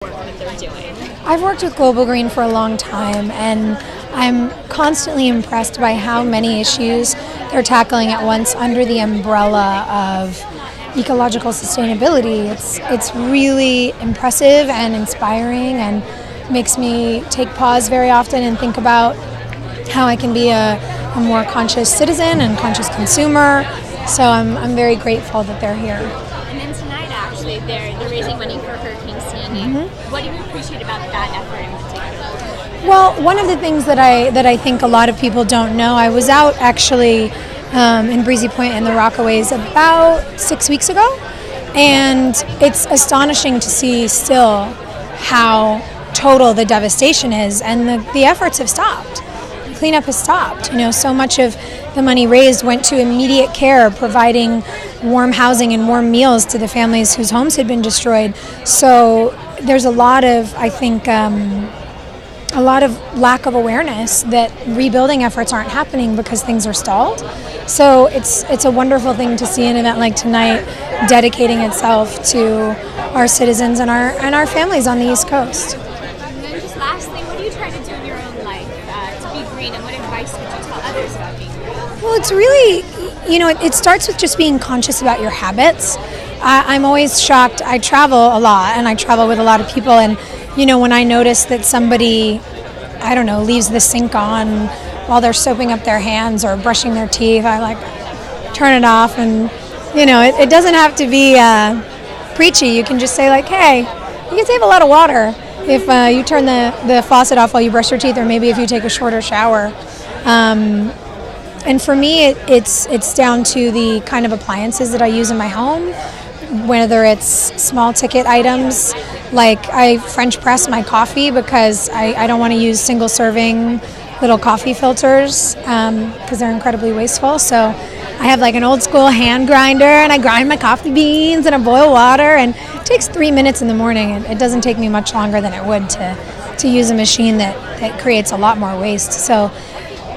what they're doing? I've worked with Global Green for a long time, and I'm constantly impressed by how many issues they're tackling at once under the umbrella of ecological sustainability. It's really impressive and inspiring, and makes me take pause very often and think about how I can be a more conscious citizen and conscious consumer. So I'm very grateful that they're here. And then tonight, actually, they're raising money for Hurricane Sandy. Mm-hmm. What do you appreciate about that effort in particular? Well, one of the things that I think a lot of people don't know, I was out actually in Breezy Point and the Rockaways about 6 weeks ago, and it's astonishing to see still how total the devastation is, and the efforts have stopped. Cleanup has stopped. So much of the money raised went to immediate care, providing warm housing and warm meals to the families whose homes had been destroyed. So there's a lot of, I think, a lot of lack of awareness that rebuilding efforts aren't happening because things are stalled. So it's a wonderful thing to see an event like tonight dedicating itself to our citizens and our families on the East Coast. And then just last thing, what do you try to do in your own life to be green, and what advice would you tell others about being green? Well, it's really, it starts with just being conscious about your habits. I'm always shocked. I travel a lot, and I travel with a lot of people, and when I notice that somebody, I don't know, leaves the sink on while they're soaping up their hands or brushing their teeth, I turn it off, and it doesn't have to be preachy. You can just say hey, you can save a lot of water if you turn the faucet off while you brush your teeth, or maybe if you take a shorter shower. And for me, it's down to the kind of appliances that I use in my home, whether it's small ticket items, like I French press my coffee because I don't want to use single serving little coffee filters because they're incredibly wasteful. So I have an old school hand grinder, and I grind my coffee beans and I boil water, and it takes 3 minutes in the morning, and it doesn't take me much longer than it would to use a machine that creates a lot more waste. So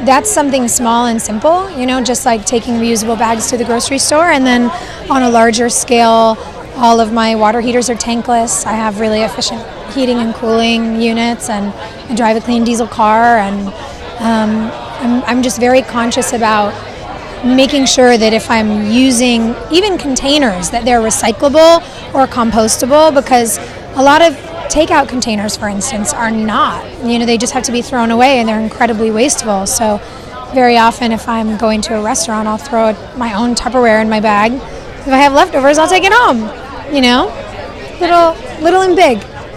that's something small and simple, just like taking reusable bags to the grocery store. And then on a larger scale, all of my water heaters are tankless. I have really efficient heating and cooling units, and I drive a clean diesel car. And I'm just very conscious about making sure that if I'm using even containers, that they're recyclable or compostable, because a lot of takeout containers, for instance, are not. They just have to be thrown away, and they're incredibly wasteful. So very often if I'm going to a restaurant, I'll throw my own Tupperware in my bag. If I have leftovers, I'll take it home. Little and big.